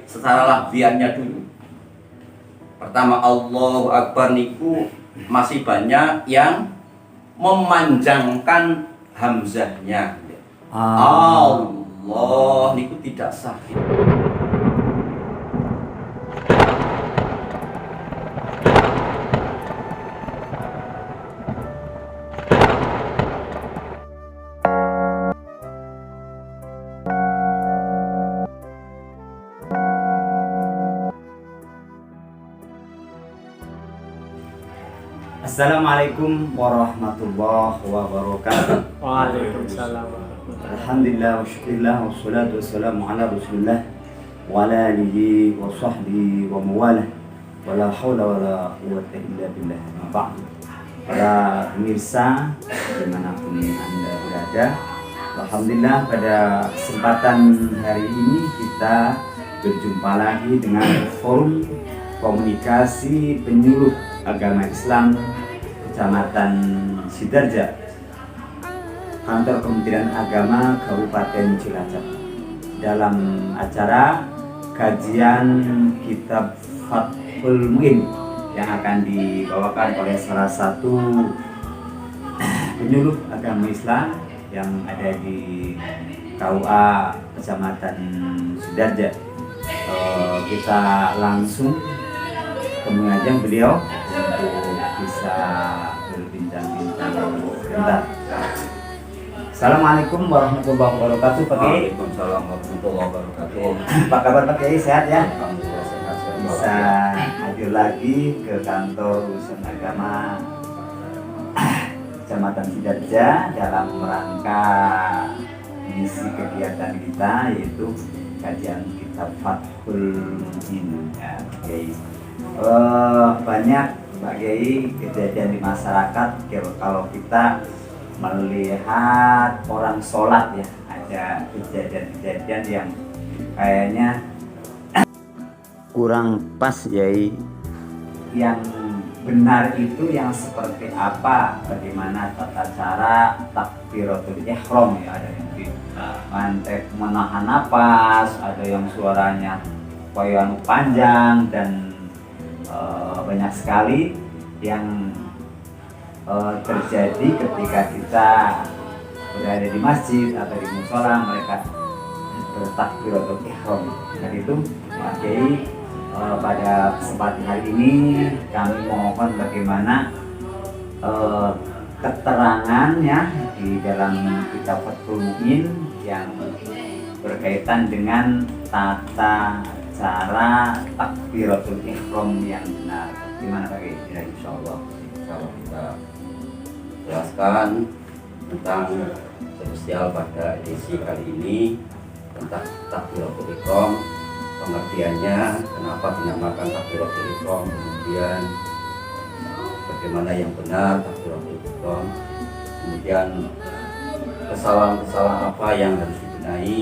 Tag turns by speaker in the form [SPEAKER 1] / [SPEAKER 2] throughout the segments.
[SPEAKER 1] Secara lafziannya dulu. Pertama Allahu Akbar niku masih banyak yang memanjangkan hamzahnya. Allah niku tidak sah.
[SPEAKER 2] Assalamualaikum warahmatullahi wabarakatuh.
[SPEAKER 3] Waalaikumsalam.
[SPEAKER 2] Alhamdulillah wa syukurillah wa salatu wassalamu ala rasulillah wa ala alihi wa sahbihi wa mawalah wa la hawla wa la quwwata illa billah. Ba'du. Para pemirsa dimanapun Anda berada, alhamdulillah pada kesempatan hari ini kita berjumpa lagi dengan forum komunikasi penyuluh agama Islam Kecamatan Sidarja, Kantor Kementerian Agama Kabupaten Cilacap, dalam acara kajian kitab Fathul Muin yang akan dibawakan oleh salah satu penyuluh agama Islam yang ada di KUA Kecamatan Sidarja. Kita langsung temui aja beliau untuk bisa berbincang-bincang sebentar. Assalamualaikum warahmatullahi wabarakatuh, Pak Kiai.
[SPEAKER 1] Waalaikumsalam warahmatullahi wabarakatuh.
[SPEAKER 2] Apa kabar Pak Kiai, sehat ya?
[SPEAKER 1] Alhamdulillah sehat.
[SPEAKER 2] Bisa hadir lagi ke kantor urusan agama Kecamatan Sidarja dalam rangka misi kegiatan kita, yaitu kajian kitab Fathul Muin ya, Pak Kiai. Banyak Pak Kiai kejadian di masyarakat kalau kita melihat orang sholat ya, ada kejadian-kejadian yang kayaknya kurang pas Yai. Yang benar itu yang seperti apa, bagaimana tata cara takbiratul ihram ya, ada yang mantek menahan napas, ada yang suaranya koyon panjang, dan banyak sekali yang terjadi ketika kita berada di masjid atau di musola, mereka bertakbiratul ihram. Dan itu Pak Kiai, pada kesempatan hari ini kami mohon bagaimana keterangannya di dalam kitab Fathul Muin yang berkaitan dengan tata cara takbiratul ihram yang benar. Gimana Pak Kiai?
[SPEAKER 1] Ya, insyaallah kalau kita jelaskan tentang spesial pada edisi kali ini tentang takbiratul ihram, pengertiannya, kenapa dinamakan takbiratul ihram, kemudian bagaimana yang benar takbiratul ihram, kemudian kesalahan-kesalahan apa yang harus dibenahi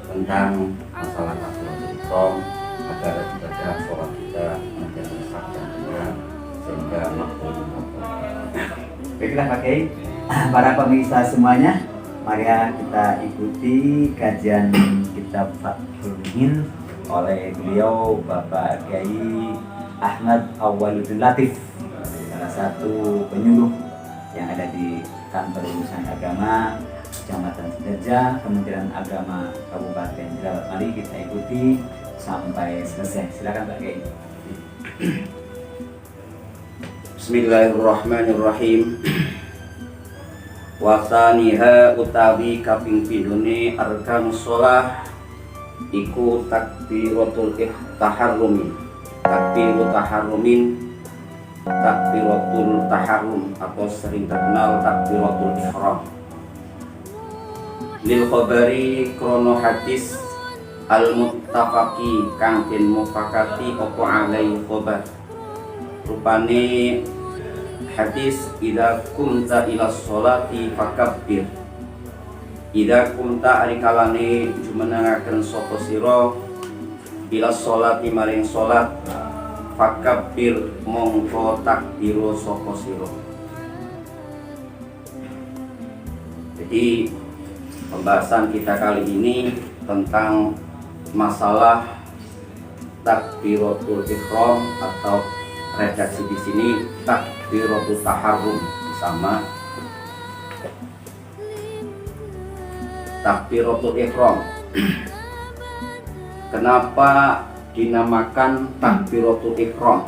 [SPEAKER 1] tentang masalah takbiratul ihram agar ibadah sholat kita menjadi sah dan benar sehingga makbul.
[SPEAKER 2] Baiklah Pak Kiai, para pemirsa semuanya, mari kita ikuti kajian kitab Fathul Muin oleh beliau Bapak Kiai Ahmad Awwaluddin Latif, salah satu penyuluh yang ada di Kantor Urusan Agama Kecamatan Sidarja, Kementerian Agama Kabupaten Cilacap. Mari kita ikuti sampai selesai. Silakan Pak Kiai.
[SPEAKER 1] Bismillahirrahmanirrahim. Wasaniha utawi kaping pindhone arkanus shalah iku takbiratul taharrumi. Takbiratul taharrum atau sering terkenal takbiratul ihram. Lil khabari krono hadis al muttafaqi kang den mufakati apa alai khabar. Rupane hadis idza kumta ila sholati fakabbir. Idza kumta ari kalane jumenengaken sapa sira ila sholati maring salat fakabbir mongko takbiro sapa sira. Jadi pembahasan kita kali ini tentang masalah takbiratul ihram atau redaksi di sini takbiratul taharrum sama takbiratul ihram. Kenapa dinamakan takbiratul ihram?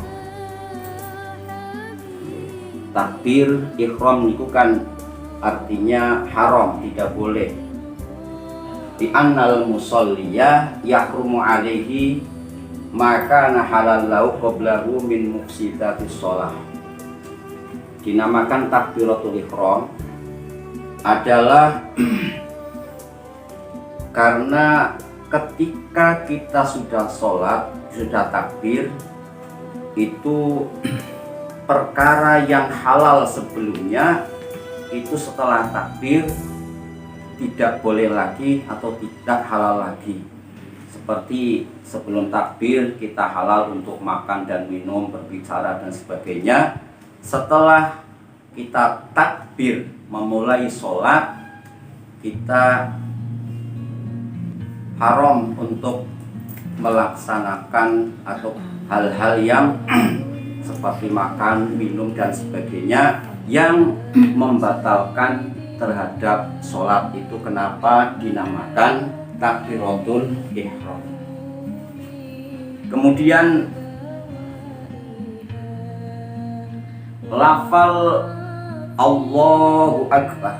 [SPEAKER 1] Takbir ihram itu kan artinya haram, tidak boleh. Di annal musalliyah yahrumu alaihi maka halal lahu qablahu min mufsidatis shalah. Dinamakan takbiratul ihram adalah karena ketika kita sudah sholat, sudah takbir, itu perkara yang halal sebelumnya itu setelah takbir tidak boleh lagi atau tidak halal lagi. Seperti sebelum takbir kita halal untuk makan dan minum, berbicara dan sebagainya. Setelah kita takbir memulai sholat, kita haram untuk melaksanakan atau hal-hal yang seperti makan, minum dan sebagainya yang membatalkan terhadap sholat. Itu kenapa dinamakan takbiratul ihram. Kemudian lafal Allahu Akbar,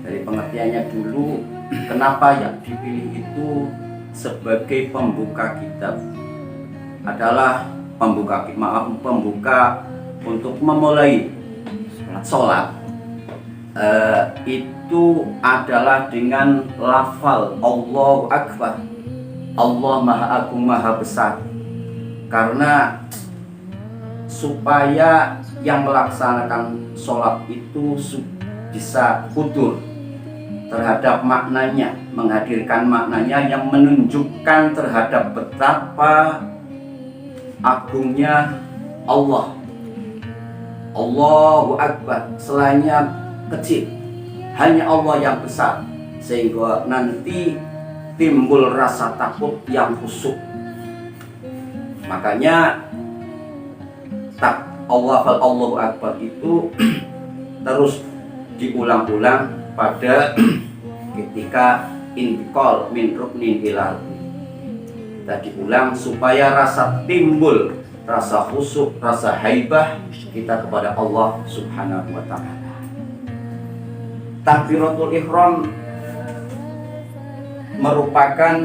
[SPEAKER 1] dari pengertiannya dulu, kenapa yang dipilih itu sebagai pembuka kitab adalah pembuka untuk memulai sholat. Itu adalah dengan lafal Allahu Akbar, Allah Maha Agung Maha Besar, karena supaya yang melaksanakan sholat itu bisa khudur terhadap maknanya, menghadirkan maknanya yang menunjukkan terhadap betapa agungnya Allah. Allahu Akbar, selainnya kecil, hanya Allah yang besar, sehingga nanti timbul rasa takut yang khusyuk. Makanya Allahu Akbar itu terus diulang-ulang pada ketika intikal min ruknin ila ruknin. Kita diulang supaya rasa timbul, rasa khusyuk, rasa haibah kita kepada Allah Subhanahu wa ta'ala. Takbiratul ihram merupakan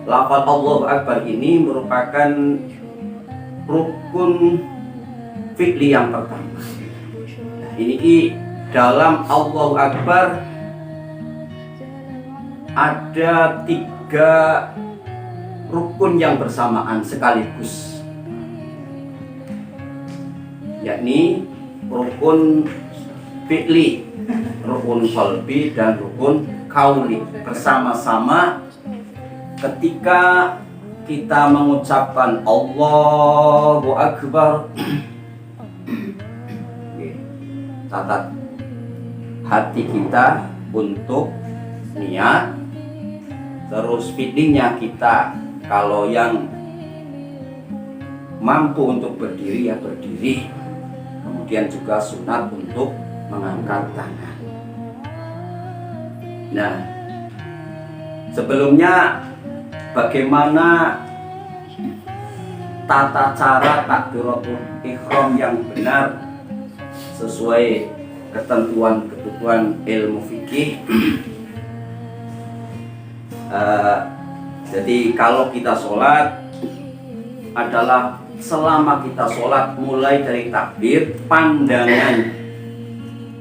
[SPEAKER 1] lafaz Allahu Akbar ini merupakan rukun fi'li yang pertama. Nah, ini dalam Allahu Akbar ada 3 rukun yang bersamaan sekaligus, yakni rukun fi'li, rukun qalbi dan rukun qauli bersama-sama ketika kita mengucapkan Allahu Akbar. Catat hati kita untuk niat, terus fi'linya kita kalau yang mampu untuk berdiri ya berdiri, kemudian juga sunat untuk mengangkat tangan. Nah, sebelumnya bagaimana tata cara takbiratul ihram yang benar sesuai ketentuan ilmu fikih. Jadi kalau kita sholat adalah selama kita sholat mulai dari takbir, pandangan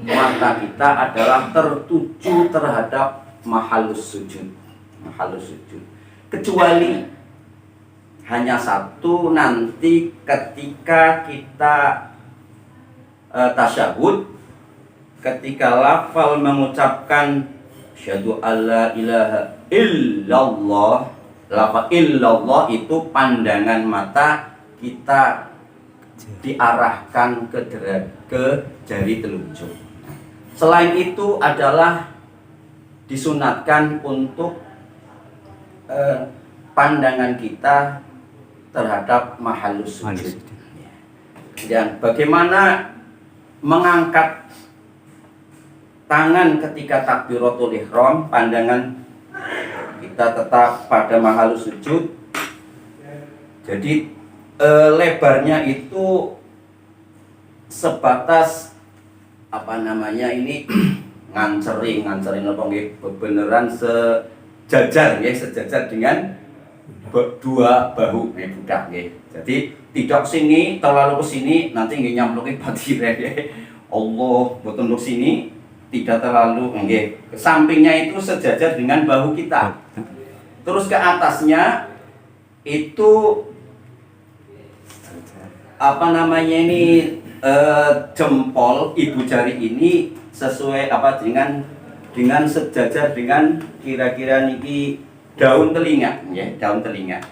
[SPEAKER 1] mata kita adalah tertuju terhadap mahalus sujud. Kecuali hanya satu, nanti ketika kita tasyahud, ketika lafal mengucapkan asyhadu alla ilaha illallah, lafal illallah itu pandangan mata kita diarahkan ke jari telunjuk. Selain itu adalah disunatkan untuk pandangan kita terhadap mahallus sujud. Dan bagaimana mengangkat tangan ketika takbiratul ihram, pandangan kita tetap pada mahallus sujud. Jadi lebarnya itu sebatas apa namanya ini ngancerin apa nggih, beneran sejajar nggih, sejajar dengan dua bahu budak nggih. Jadi tidak sini terlalu ke sini nanti nggih nyamplungi batire nggih. Allah boten untuk sini tidak terlalu nggih. Sampingnya itu sejajar dengan bahu kita. Terus ke atasnya itu apa namanya ini jempol ibu jari ini sesuai apa dengan sejajar dengan kira-kira niki daun telinga ya, daun telinga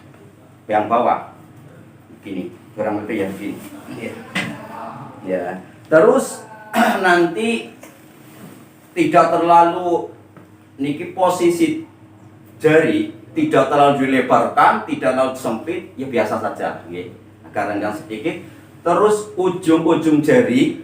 [SPEAKER 1] yang bawah gini, kurang lebih ya gini ya. Ya. Terus nanti tidak terlalu niki posisi jari tidak terlalu dilebarkan, tidak terlalu sempit, ya biasa saja nggih. Agak renggang sedikit. Terus ujung-ujung jari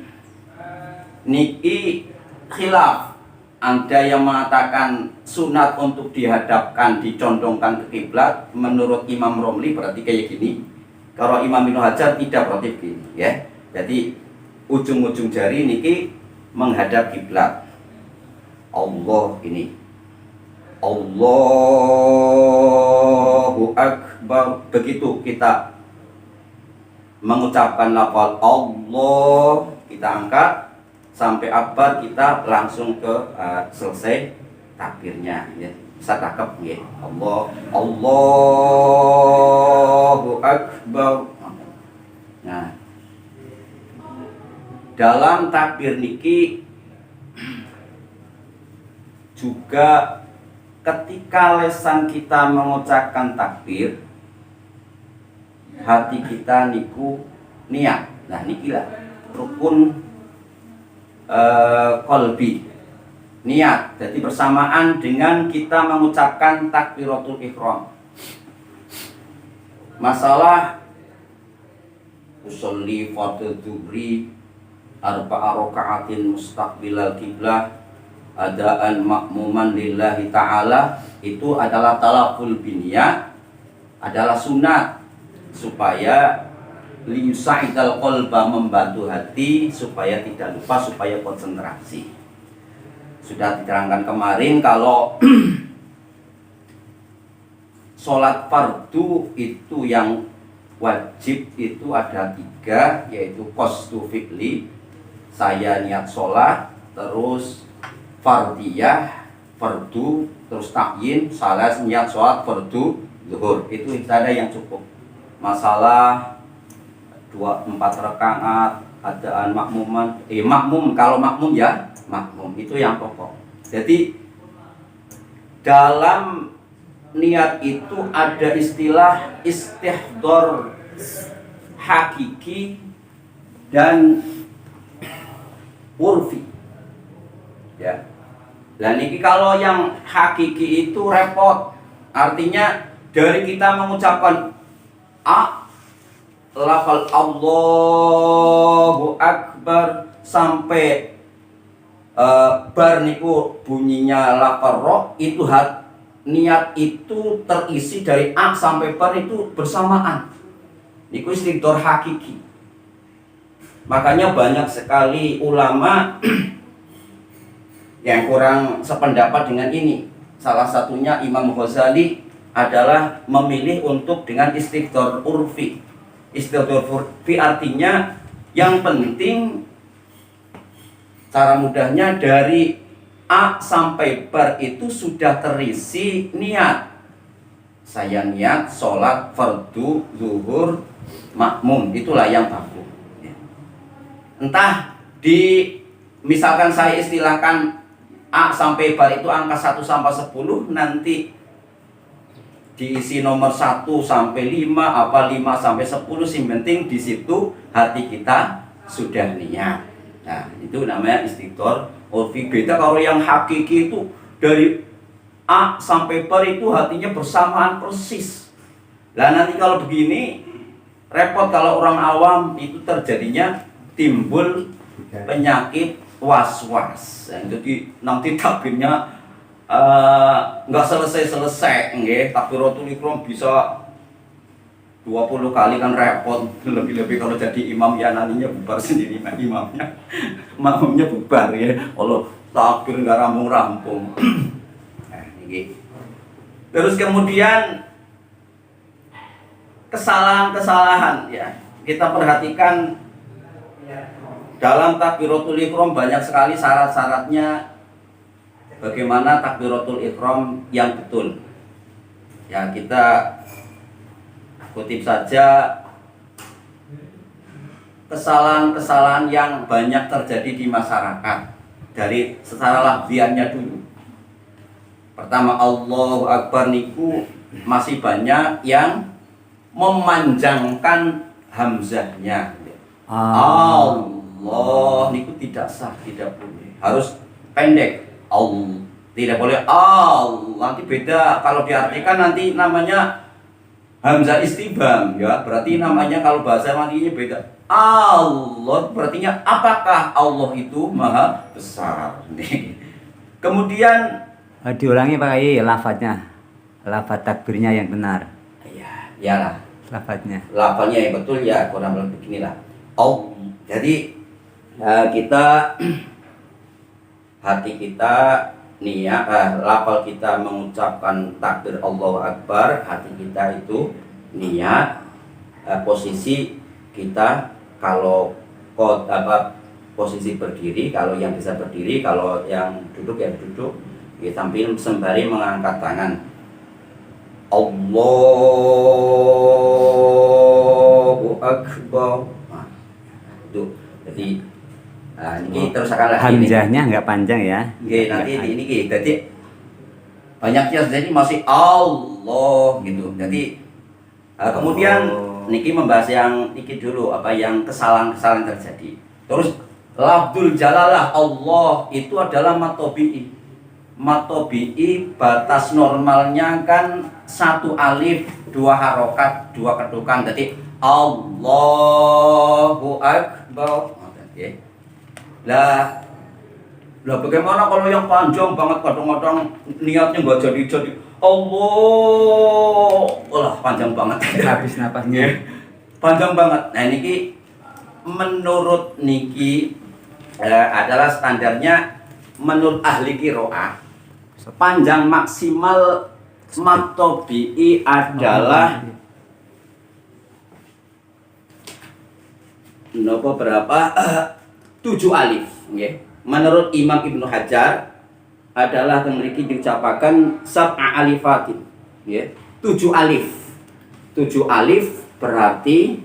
[SPEAKER 1] niki khilaf. Ada yang mengatakan sunat untuk dihadapkan, dicondongkan ke kiblat. Menurut Imam Romli berarti kayak gini. Kalau Imam Ibnu Hajar tidak, berarti begini ya. Jadi ujung-ujung jari niki menghadap kiblat. Allah ini. Allahu Akbar. Begitu kita mengucapkan lafal Allah, kita angkat sampai akbar, kita langsung ke selesai takbirnya ya. Bisa takap ya. Allahu Akbar. Nah, dalam takbir niki juga ketika lesan kita mengucapkan takbir, hati kita niku niat. Nah niki lah rukun kolbi, niat. Jadi bersamaan dengan kita mengucapkan takbiratul ihram. Masalah usolli fardhu dhuhri arba'a raka'atin mustaqbilal qiblah adaan makmuman lillahi ta'ala, itu adalah talaful biniyah, adalah sunat supaya liyusa'idal qalba, membantu hati supaya tidak lupa, supaya konsentrasi. Sudah diterangkan kemarin kalau sholat fardu itu yang wajib itu ada 3, yaitu qasdu fi'li, saya niat sholat, terus fardiyah, fardu, terus takyin, salah niat sholat fardu zuhur. Itu ada yang cukup. Masalah 4 rakaat adaan makmuman, makmum, kalau makmum ya makmum, itu yang pokok. Jadi dalam niat itu ada istilah istihdor hakiki dan urfi ya. Dan ini kalau yang hakiki itu repot, artinya dari kita mengucapkan lafal Allahu Akbar sampai bar niku bunyinya lafal roh, itu niat itu terisi dari A sampai bar itu bersamaan. Niku istighfar hakiki. Makanya banyak sekali ulama yang kurang sependapat dengan ini. Salah satunya Imam Ghazali adalah memilih untuk dengan istighfar urfi. Istighfar urfi artinya yang penting, cara mudahnya dari A sampai bar itu sudah terisi niat. Saya niat sholat fardu zuhur makmum, itulah yang bagus. Entah misalkan saya istilahkan A sampai bar itu angka 1 sampai 10, nanti diisi nomor 1 sampai 5, apa 5 sampai 10, yang penting di situ hati kita sudah niat. Nah, itu namanya istighfar urfi. Beda kalau yang hakiki itu dari A sampai ber itu hatinya bersamaan persis. Lah nanti kalau begini repot kalau orang awam itu terjadinya timbul penyakit was-was. Jadi nanti takbirnya nggak selesai-selesai, nggih. Takbiratul ihram bisa 20 kali kan repot. Lebih-lebih kalau jadi imam ya nantinya bubar sendiri imamnya. Makmumnya bubar ya. Allah takbir nggak rampung-rampung. Nah, ini. Terus kemudian kesalahan-kesalahan ya. Kita perhatikan dalam takbiratul ihram banyak sekali syarat-syaratnya. Bagaimana takbiratul ihram yang betul? Ya, kita kutip saja kesalahan-kesalahan yang banyak terjadi di masyarakat dari secara lafziannya dulu. Pertama, Allahu Akbar niku masih banyak yang memanjangkan hamzahnya. Allah niku tidak sah, tidak boleh. Harus pendek. Allah. Tidak boleh Allah. Nanti beda kalau diartikan nanti namanya hamzah istibham ya. Berarti namanya kalau bahasa mandinya beda. Allah berartinya apakah Allah itu maha besar. Kemudian
[SPEAKER 2] diulangi Pak Kiai lafadznya. Lafadz takbirnya yang benar.
[SPEAKER 1] Ya, iyalah.
[SPEAKER 2] Lafadznya.
[SPEAKER 1] Lafadznya yang betul ya kurang lebih beginilah. Oh, jadi kita hati kita niat lafal kita mengucapkan takbir Allahu Akbar, hati kita itu niat posisi kita kalau posisi berdiri, kalau yang bisa berdiri, kalau yang duduk ya duduk, ya, sambil sembari mengangkat tangan. Allahu Akbar. Nah, itu. Jadi ini terus akan lagi.
[SPEAKER 2] Hamzahnya nggak panjang ya?
[SPEAKER 1] Oke, nanti ini jadi banyaknya jadi masih Allah gitu. Jadi kemudian niki membahas yang niki dulu apa yang kesalahan-kesalahan terjadi. Terus lafdzul jalalah Allah itu adalah matobi'i. Matobi'i batas normalnya kan 1 alif 2 harokat 2 ketukan. Jadi Allahu Akbar. Oke. Lah bagaimana kalau yang panjang banget kadang-kadang niatnya nggak jadi Allah panjang banget
[SPEAKER 2] Habis napasnya
[SPEAKER 1] panjang banget. Nah niki menurut niki adalah standarnya menurut ahli qiraah panjang maksimal matobi'i adalah berapa 7 alif ya. Menurut Imam Ibnu Hajar adalah memiliki diucapkan sab'a alifatin ya. 7 alif. 7 alif berarti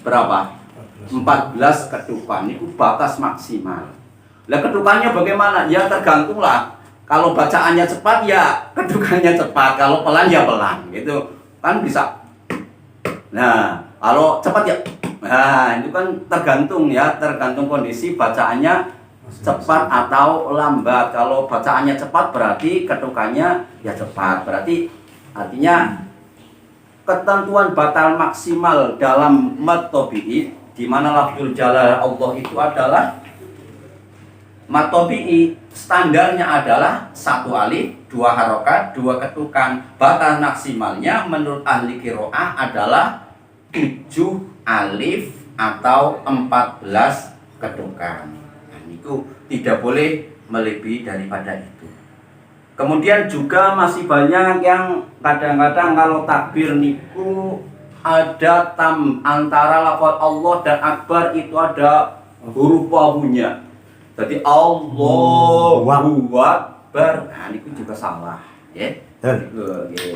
[SPEAKER 1] berapa? 14 ketukan. Itu batas maksimal. Lah ketukannya bagaimana? Ya tergantunglah. Kalau bacaannya cepat ya ketukannya cepat, kalau pelan ya pelan. Gitu. Kan bisa. Nah, kalau cepat ya nah, itu kan tergantung ya, tergantung kondisi bacaannya cepat atau lambat. Kalau bacaannya cepat berarti ketukannya ya cepat. Berarti artinya ketentuan batal maksimal dalam mad tabi'i di mana lafzul jalal Allah itu adalah mad tabi'i standarnya adalah 1 alif, 2 harokat, 2 ketukan. Batas maksimalnya menurut ahli qiraah adalah 7 alif atau 14 ketukan. Nah, itu tidak boleh melebihi daripada itu. Kemudian juga masih banyak yang kadang-kadang kalau takbir niku ada antara lafaz Allah dan Akbar itu ada huruf wawunya. Jadi Allahu Akbar. Nah, niku juga salah, ya.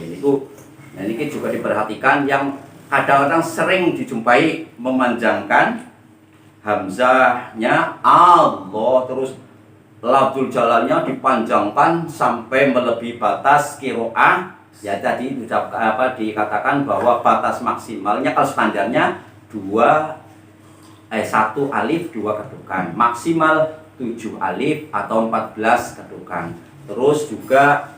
[SPEAKER 1] Niku nah ini juga diperhatikan yang kadang-kadang sering dijumpai memanjangkan hamzahnya Allah terus lafzul jalannya dipanjangkan sampai melebihi batas qiraah. Ya tadi dikatakan bahwa batas maksimalnya kalau standarnya 1 alif 2 ketukan, maksimal 7 alif atau 14 ketukan. Terus juga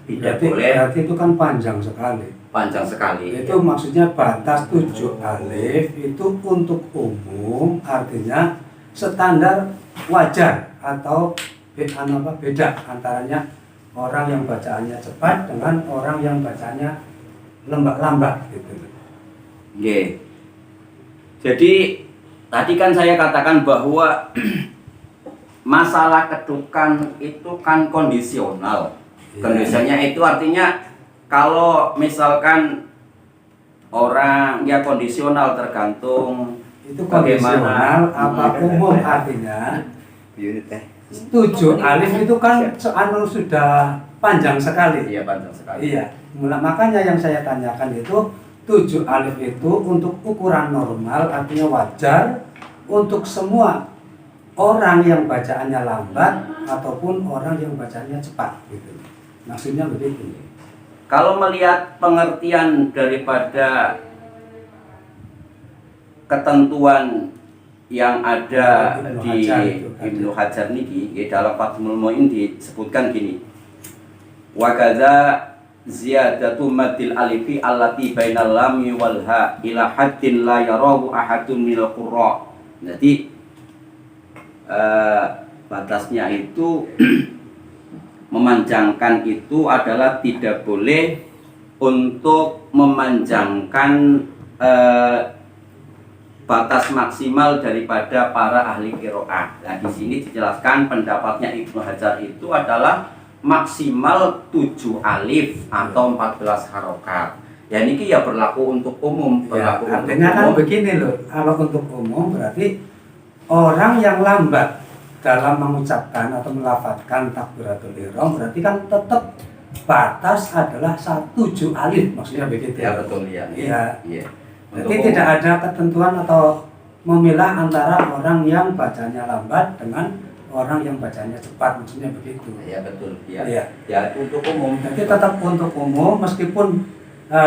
[SPEAKER 1] tidak boleh.
[SPEAKER 3] Berarti itu kan panjang sekali.
[SPEAKER 1] Panjang sekali.
[SPEAKER 3] Itu maksudnya batas 7 alif itu untuk umum, artinya standar wajar atau beda antaranya orang yang bacaannya cepat dengan orang yang bacanya lambat gitu.
[SPEAKER 1] Oke. Jadi tadi kan saya katakan bahwa masalah kedukan itu kan kondisional. Kondisionalnya itu artinya kalau misalkan orang ya kondisional tergantung
[SPEAKER 3] Itu kondisional apa umum artinya 7 alif itu kan sudah panjang sekali.
[SPEAKER 1] Iya, panjang sekali.
[SPEAKER 3] Iya, makanya yang saya tanyakan itu 7 alif itu untuk ukuran normal artinya wajar untuk semua orang yang bacaannya lambat ataupun orang yang bacaannya cepat gitu. Maksudnya begitu.
[SPEAKER 1] Kalau melihat pengertian daripada ketentuan yang ada di Ibnu Hajar niki dalam Fathul Muin disebutkan gini. Wa kadza ziyadatu madil alifi allati bainal lam wal ha ila haddin la yarahu ahadun minal qurra. Jadi batasnya itu memanjangkan itu adalah tidak boleh untuk memanjangkan batas maksimal daripada para ahli qiraah. Nah, di sini dijelaskan pendapatnya Ibnu Hajar itu adalah maksimal 7 alif atau 14 harokat. Ya ini ya berlaku untuk umum, berlaku
[SPEAKER 3] Ya,
[SPEAKER 1] untuk
[SPEAKER 3] artinya kan
[SPEAKER 1] umum.
[SPEAKER 3] begini loh, kalau untuk umum berarti orang yang lambat dalam mengucapkan atau melafadzkan takbiratul ihram berarti kan tetap batas adalah 7 alif, maksudnya begitu.
[SPEAKER 1] Ya betul ya.
[SPEAKER 3] Iya.
[SPEAKER 1] Iya.
[SPEAKER 3] Jadi
[SPEAKER 1] Untuk
[SPEAKER 3] tidak
[SPEAKER 1] umum.
[SPEAKER 3] ada ketentuan atau memilah antara orang yang bacanya lambat dengan orang yang bacanya cepat, maksudnya begitu.
[SPEAKER 1] Ya betul. Ya.
[SPEAKER 3] Iya.
[SPEAKER 1] Ya untuk umum.
[SPEAKER 3] Jadi tetap untuk umum meskipun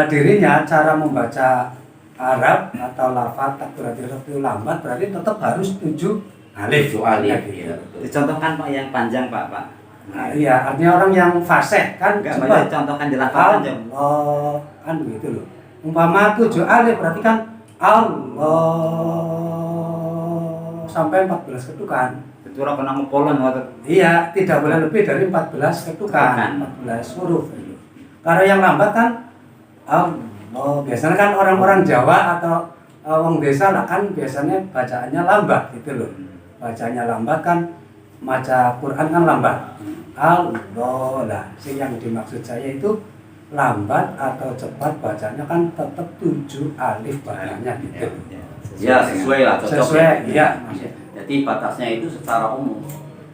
[SPEAKER 3] dirinya cara membaca Arab atau lafaz takbiratul ihram itu lambat berarti tetap harus 7 alif.
[SPEAKER 1] 7 alif.
[SPEAKER 3] Gitu.
[SPEAKER 1] Ya, betul.
[SPEAKER 2] Dicontohkan Pak yang panjang Pak.
[SPEAKER 3] Nah, iya, artinya orang yang fasih kan
[SPEAKER 2] Enggak,
[SPEAKER 3] cepat.
[SPEAKER 2] maksudnya contohkan di lafaz aja.
[SPEAKER 3] Allah kan begitu loh. Umpama 7 alif berarti kan Allah sampai 14 ketukan.
[SPEAKER 2] Ketura kena ngepolon waktu.
[SPEAKER 3] Iya, tidak boleh lebih dari 14 ketukan, 14 huruf. Kalau yang lambat kan Allah. Biasanya kan orang-orang Jawa atau orang desa lah kan biasanya bacaannya lambat gitu loh. Bacanya lambat kan, baca Quran kan lambat. Allah lah, yang dimaksud saya itu lambat atau cepat bacanya kan tetap 7 alif bacanya gitu.
[SPEAKER 1] Ya sesuai lah, cocok.
[SPEAKER 3] Sesuai, iya.
[SPEAKER 1] Jadi batasnya itu secara umum.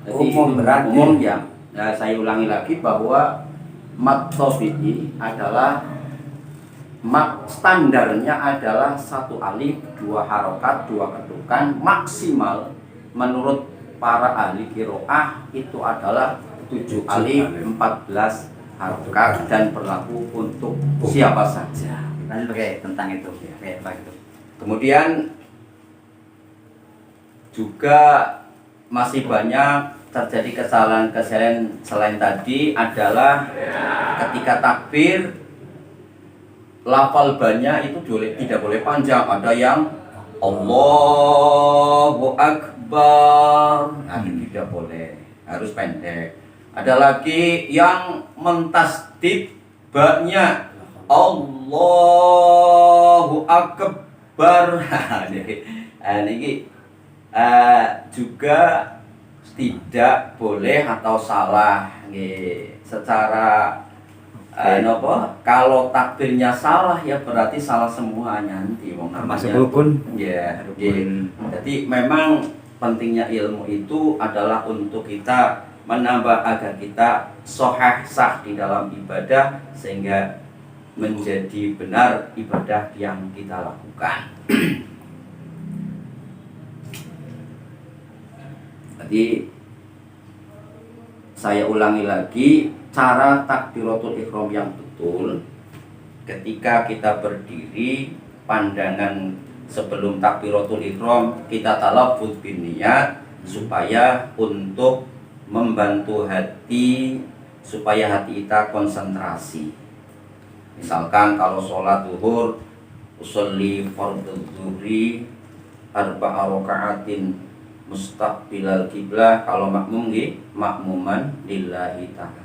[SPEAKER 1] Jadi
[SPEAKER 3] Umum
[SPEAKER 1] itu
[SPEAKER 3] berarti.
[SPEAKER 1] umum ya. Nah, saya ulangi lagi bahwa mat tabi'i adalah mat standarnya adalah 1 alif, 2 harokat, 2 ketukan maksimal menurut para ahli qiraah itu adalah 7 alif, 14 harokat dan berlaku untuk siapa saja.
[SPEAKER 2] Tanya pakai tentang itu. Kayak apa gitu.
[SPEAKER 1] Kemudian juga masih banyak terjadi kesalahan-kesalahan selain tadi adalah ketika takbir lafal banyak itu tidak boleh panjang. Ada yang Allahu Akbar, nah itu tidak boleh, harus pendek. Ada lagi yang mentasdid banyak Allahu Akbar. Ini juga tidak boleh atau salah secara kalau takbirnya salah ya berarti salah semuanya nanti
[SPEAKER 2] Masuk rukun.
[SPEAKER 1] ya
[SPEAKER 2] Rukun.
[SPEAKER 1] jadi memang pentingnya ilmu itu adalah untuk kita menambah agar kita sahih sah di dalam ibadah sehingga menjadi benar ibadah yang kita lakukan. Jadi saya ulangi lagi cara takbiratul ihram yang betul. Ketika kita berdiri, pandangan sebelum takbiratul ihram kita talaffuz bin niat supaya untuk membantu hati supaya hati kita konsentrasi. Misalkan kalau sholat zuhur, usolli fardhu zuhri arba'a raka'atin mustaqbilal kiblah, kalau makmum nggih makmuman lillahi ta'ala.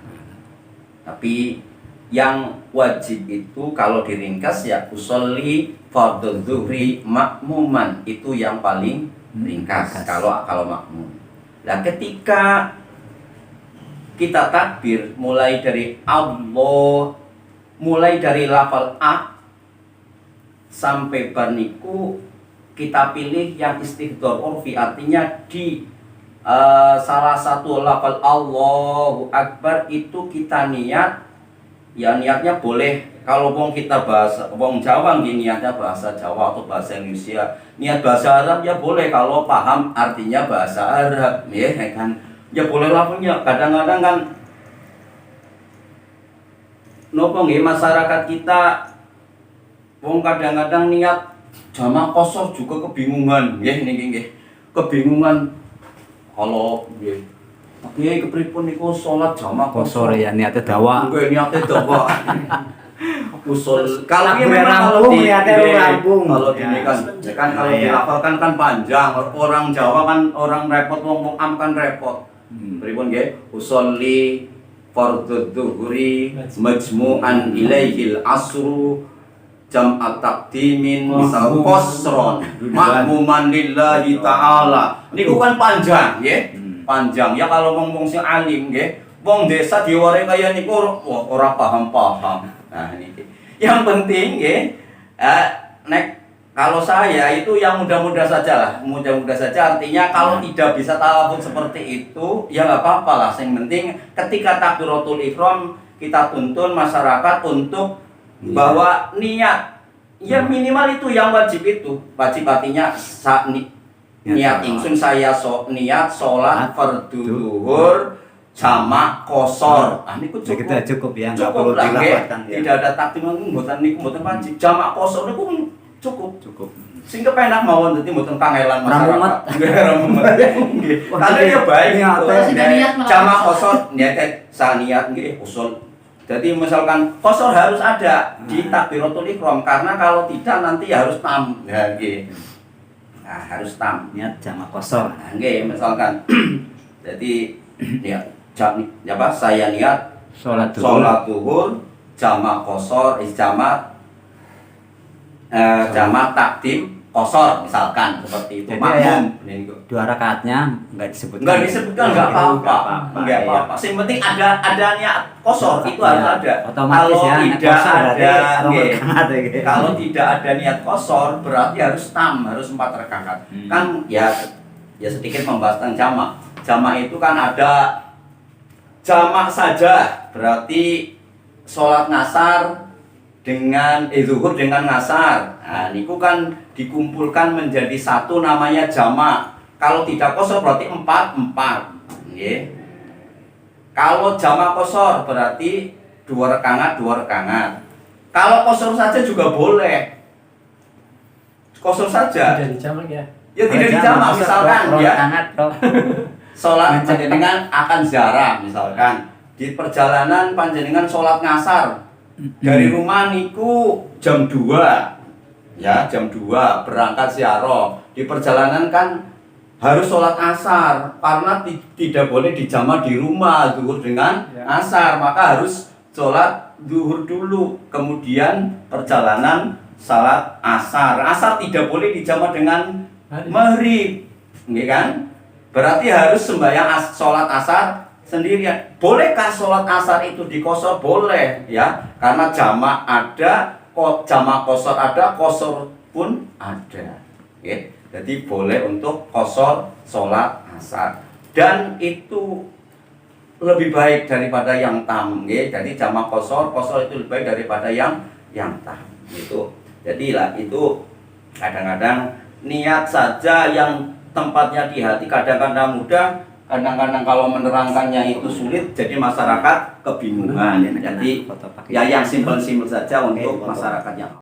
[SPEAKER 1] Tapi yang wajib itu kalau diringkas ya usolli fardhu zuhri makmuman, itu yang paling ringkas kalau makmum. Nah, ketika kita takbir mulai dari Allah, mulai dari lafal A sampai barniku, kita pilih yang istihdzar urfi, artinya di salah satu lafal Allahu Akbar itu kita niat, ya niatnya boleh kalau kita bahasa Jawa gini, niatnya bahasa Jawa atau bahasa Indonesia, niat bahasa Arab ya boleh kalau paham artinya bahasa Arab, ya kan, ya boleh lafalnya. Kadang-kadang kan nopo nggih masyarakat kita kadang-kadang niat jamak qashar juga kebingungan nggih niki kebingungan kalau nggih piye kepripun niku salat jamak qashar
[SPEAKER 2] ya niate dawa.
[SPEAKER 1] Nggih niate dawa. Usul kalau kalau ini kan kalau dilafalkan kan panjang, orang Jawa kan orang repot, wong am kan repot. Pripun nggih? Usolli fardhu dhuhri majmu'an ilaihil asru jam'at taqdimin misal qasron makmuman lillahi ta'ala. Niku kan panjang nggih. Panjang ya kalau ngomong sing alim nggih. Wong desa diware kaya niku ora paham-paham. Nah niki. Yang penting nggih nek kalau saya itu yang mudah-mudah saja lah, mudah-mudah saja artinya kalau tidak bisa talafut seperti itu ya nggak apa-apa lah. Yang penting ketika takbiratul ihram kita tuntun masyarakat untuk bahwa niat ya minimal itu yang wajib, itu wajib artinya niat ingsun saya niat sholat fardhu zuhur jamak qashar. Ah niku
[SPEAKER 2] cukup ya, nggak
[SPEAKER 1] cukup
[SPEAKER 2] perlu
[SPEAKER 1] lah,
[SPEAKER 2] dilafalkan ya.
[SPEAKER 1] Tidak ada takdim mboten niku mboten wajib. Jamak qashar niku cukup. Sing kepenak mawon dadi mboten kangelan masyarakat. Kalau ya baik jamak qashar niat saniat nggih usul. Jadi misalkan qashar harus ada di takbiratul ihram, karena kalau tidak nanti harus tam. Ya nggih. Nah, harus tam
[SPEAKER 2] Niat jamak qashar.
[SPEAKER 1] Nah, nggih misalkan jadi ya apa saya niat
[SPEAKER 2] Sholat
[SPEAKER 1] zuhur jamak qashar jamak takdim qashar misalkan seperti itu.
[SPEAKER 2] Jadi
[SPEAKER 1] makmum
[SPEAKER 2] dua rakaatnya nggak disebutkan.
[SPEAKER 1] enggak disebutkan, enggak apa-apa. Enggak apa-apa. Yang penting ada niat qashar itu harus ada.
[SPEAKER 2] Otomatis
[SPEAKER 1] Kalau
[SPEAKER 2] ya,
[SPEAKER 1] tidak ada kalau
[SPEAKER 2] gitu.
[SPEAKER 1] tidak ada niat qashar berarti harus tam, harus 4 rakaat. Kan ya sedikit membahas tentang jamak. Jamak itu kan ada jamak saja berarti sholat ngasar dengan zuhur dengan ngasar. Nah, niku kan dikumpulkan menjadi satu namanya jamak. Kalau tidak qashar berarti 4 nggih. Kalau jamak qashar berarti 2 rakaat. Kalau qashar saja juga boleh. Qashar saja.
[SPEAKER 4] Tidak dijamak ya.
[SPEAKER 1] Ya tidak dijamak misalkan ya. Sholat panjenengan akan ziarah misalkan di perjalanan panjenengan sholat ngasar dari rumah niku jam 2 ya, jam 2 berangkat ziarah, di perjalanan kan harus sholat asar karena tidak boleh dijamak di rumah zuhur dengan asar, maka harus sholat zuhur dulu kemudian perjalanan sholat asar. Asar tidak boleh dijamak dengan maghrib, nggih kan? Berarti harus sembahyang sholat asar sendirian. Bolehkah sholat asar itu di qashar? Boleh ya, karena jamak ada, jamak qashar ada, qashar pun ada. Okay. Jadi boleh untuk qashar sholat asar, dan itu lebih baik daripada yang tam. Okay. Jadi jamak qashar itu lebih baik daripada yang tam. Itu. Jadilah itu kadang-kadang niat saja yang tempatnya di hati kadang-kadang mudah, kadang-kadang kalau menerangkannya itu sulit, jadi masyarakat kebingungan. Jadi ya yang simpel-simpel saja untuk masyarakatnya.